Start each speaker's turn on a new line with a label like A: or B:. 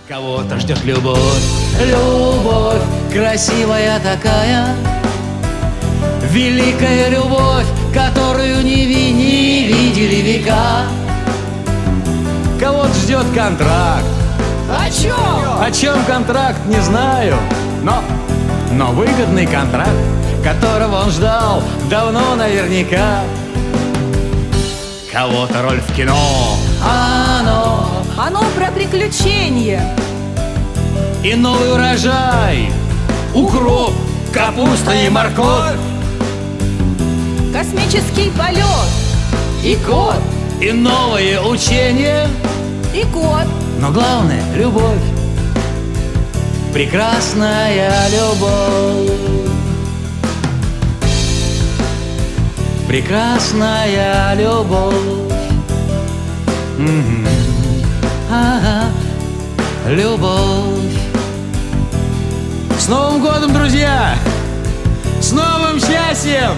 A: Кого-то ждет любовь, любовь красивая такая, великая любовь, которую не видели века. Кого-то ждет контракт.
B: О чем?
A: О чем контракт, не знаю, но выгодный контракт, которого он ждал давно наверняка. Кого-то роль в кино,
B: Оно про приключения.
A: и новый урожай, укроп, капуста и морковь,
B: Космический полет.
A: и кот, и новые учения,
B: И кот.
A: но главное — любовь, прекрасная любовь, прекрасная любовь. Ага, любовь. С Новым годом, друзья! С новым счастьем!